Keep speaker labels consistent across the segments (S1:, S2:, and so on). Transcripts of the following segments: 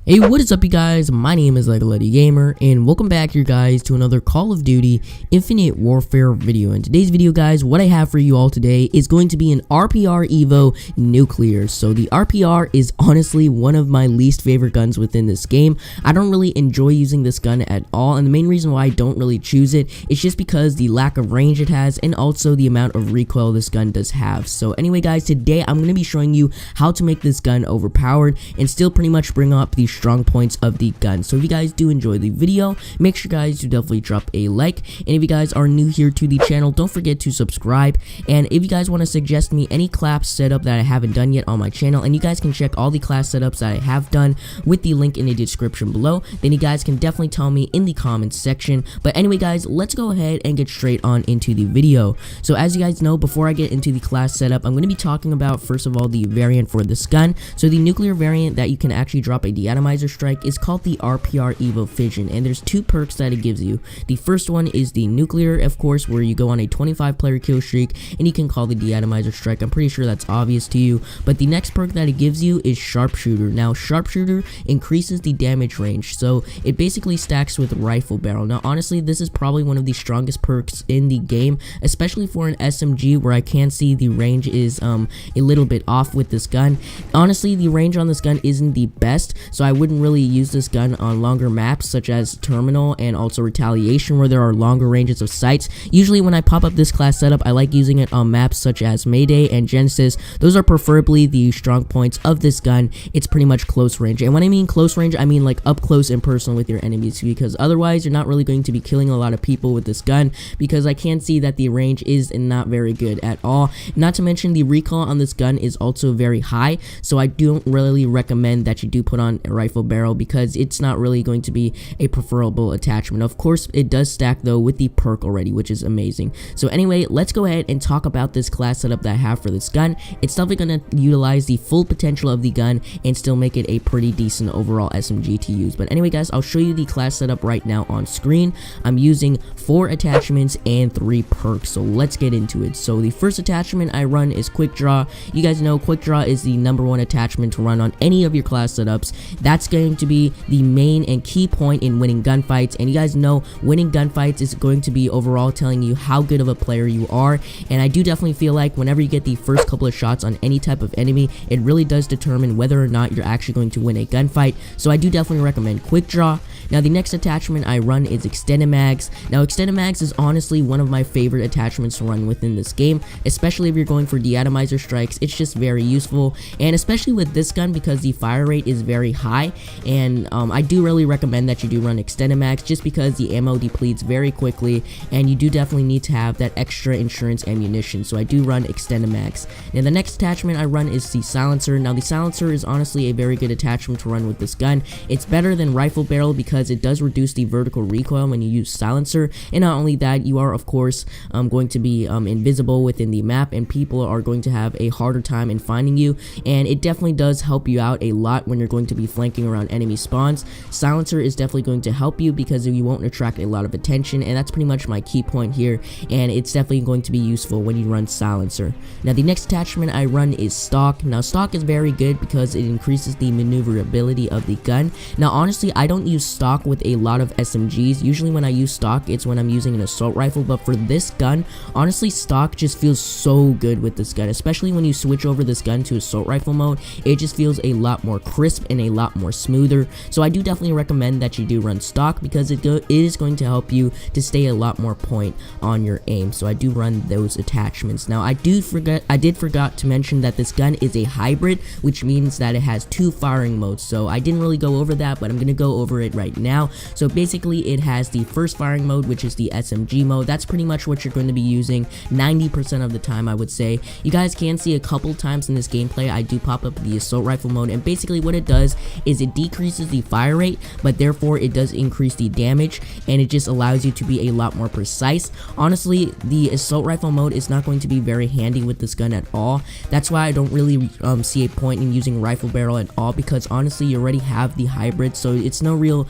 S1: Hey, what is up, you guys? My name is legoletegamer, and welcome back, you guys, to another Call of Duty Infinite Warfare video. In today's video, guys, what I have for you all today is going to be an Rpr Evo nuclear. So the Rpr is honestly one of my least favorite guns within this game. I don't really enjoy using this gun at all, and the main reason why I don't really choose it is just because the lack of range it has, and also the amount of recoil this gun does have. So anyway, guys, today I'm going to be showing you how to make this gun overpowered and still pretty much bring up the strong points of the gun. So if you guys do enjoy the video, make sure guys to definitely drop a like, and if you guys are new here to the channel, don't forget to subscribe. And if you guys want to suggest me any class setup that I haven't done yet on my channel, and you guys can check all the class setups that I have done with the link in the description below, then you guys can definitely tell me in the comments section. But anyway, guys, let's go ahead and get straight on into the video. So as you guys know, before I get into the class setup, I'm going to be talking about first of all the variant for this gun. So the nuclear variant that you can actually drop a deatomizer strike is called the Rpr Evo Fission, and there's two perks that it gives you. The first one is the nuclear, of course, where you go on a 25 player kill streak and you can call the deatomizer strike. I'm pretty sure that's obvious to you, but the next perk that it gives you is sharpshooter. Now sharpshooter increases the damage range, so it basically stacks with rifle barrel. Now honestly, this is probably one of the strongest perks in the game, especially for an SMG where I can see the range is a little bit off with this gun. Honestly, the range on this gun isn't the best, so I wouldn't really use this gun on longer maps such as Terminal and also Retaliation, where there are longer ranges of sights. Usually when I pop up this class setup, I like using it on maps such as Mayday and Genesis. Those are preferably the strong points of this gun. It's pretty much close range, and when I mean close range, I mean like up close and personal with your enemies, because otherwise you're not really going to be killing a lot of people with this gun, because I can see that the range is not very good at all. Not to mention the recoil on this gun is also very high, so I don't really recommend that you do put on a rifle barrel, because it's not really going to be a preferable attachment. Of course, it does stack though with the perk already, which is amazing. So anyway, let's go ahead and talk about this class setup that I have for this gun. It's definitely going to utilize the full potential of the gun and still make it a pretty decent overall SMG to use. But anyway, guys, I'll show you the class setup right now on screen. I'm using 4 attachments and 3 perks, so let's get into it. So the first attachment I run is Quick Draw. You guys know Quick Draw is the #1 attachment to run on any of your class setups. That's going to be the main and key point in winning gunfights, and you guys know winning gunfights is going to be overall telling you how good of a player you are. And I do definitely feel like whenever you get the first couple of shots on any type of enemy, it really does determine whether or not you're actually going to win a gunfight. So I do definitely recommend Quick Draw. Now the next attachment I run is Extended Mags. Now Extended Mags is honestly one of my favorite attachments to run within this game, especially if you're going for deatomizer strikes. It's just very useful, and especially with this gun because the fire rate is very high, and I do really recommend that you do run Extended Mags just because the ammo depletes very quickly, and you do definitely need to have that extra insurance ammunition, so I do run Extended Mags. Now the next attachment I run is the Silencer. Now the Silencer is honestly a very good attachment to run with this gun. It's better than rifle barrel because it does reduce the vertical recoil when you use Silencer, and not only that, you are of course going to be invisible within the map, and people are going to have a harder time in finding you, and it definitely does help you out a lot when you're going to be flanking around enemy spawns. Silencer is definitely going to help you because you won't attract a lot of attention, and that's pretty much my key point here, and it's definitely going to be useful when you run Silencer. Now the next attachment I run is Stock. Now Stock is very good because it increases the maneuverability of the gun. Now honestly, I don't use Stock with a lot of SMGs. Usually when I use Stock, it's when I'm using an assault rifle, but for this gun, honestly, Stock just feels so good with this gun, especially when you switch over this gun to assault rifle mode. It just feels a lot more crisp and a lot more smoother, so I do definitely recommend that you do run Stock because it is going to help you to stay a lot more point on your aim. So I do run those attachments. Now I did forgot to mention that this gun is a hybrid, which means that it has 2 firing modes. So I didn't really go over that, but I'm gonna go over it right now. So basically it has the first firing mode, which is the SMG mode. That's pretty much what you're going to be using 90% of the time, I would say. You guys can see a couple times in this gameplay I do pop up the assault rifle mode, and basically what it does is it decreases the fire rate, but therefore it does increase the damage, and it just allows you to be a lot more precise. Honestly, the assault rifle mode is not going to be very handy with this gun at all. That's why I don't really see a point in using rifle barrel at all, because honestly you already have the hybrid, so it's no real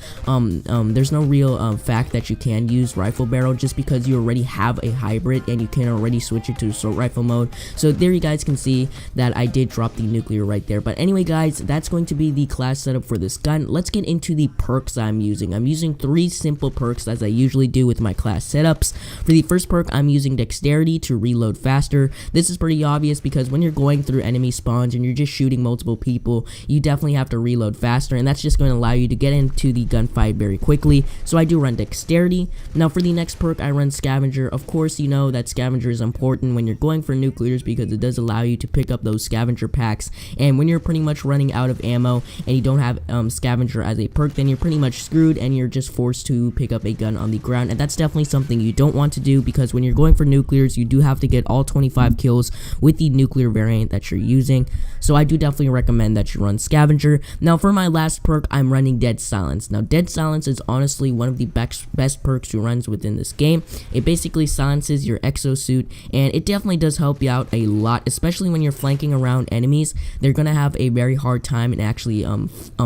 S1: fact that you can use rifle barrel, just because you already have a hybrid and you can already switch it to assault rifle mode. So there you guys can see that I did drop the nuclear right there. But anyway guys, that's going to be the class setup for this gun. Let's get into the perks I'm using. I'm using 3 simple perks as I usually do with my class setups. For the first perk, I'm using dexterity to reload faster. This is pretty obvious because when you're going through enemy spawns and you're just shooting multiple people, you definitely have to reload faster, and that's just going to allow you to get into the gunfight very quickly. So I do run dexterity. Now for the next perk, I run scavenger. Of course, you know that scavenger is important when you're going for nuclears because it does allow you to pick up those scavenger packs, and when you're pretty much running out of ammo and you don't have scavenger as a perk, then you're pretty much screwed and you're just forced to pick up a gun on the ground, and that's definitely something you don't want to do, because when you're going for nuclears, you do have to get all 25 kills with the nuclear variant that you're using. So I do definitely recommend that you run scavenger. Now for my last perk, I'm running dead silence. Now dead silence is honestly one of the best perks to run within this game. It basically silences your exosuit, and it definitely does help you out a lot, especially when you're flanking around enemies. They're gonna have a very hard time in actually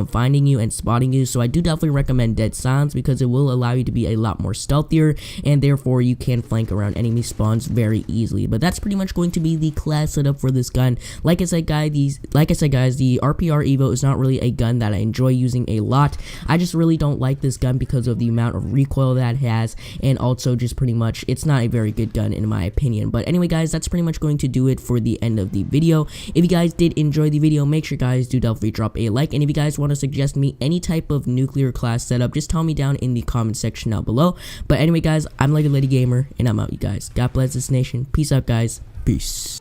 S1: finding you and spotting you. So I do definitely recommend dead silence because it will allow you to be a lot more stealthier, and therefore you can flank around enemy spawns very easily. But that's pretty much going to be the class setup for this gun. Like I said guys, the Rpr Evo is not really a gun that I enjoy using a lot. I just really don't like this gun because of the amount of recoil that it has, and also just pretty much it's not a very good gun in my opinion. But anyway guys, that's pretty much going to do it for the end of the video. If you guys did enjoy the video, make sure guys do definitely drop a like, and if you guys want to suggest me any type of nuclear class setup, just tell me down in the comment section down below. But anyway guys, I'm legoletegamer and I'm out, you guys. God bless this nation. Peace out guys. Peace.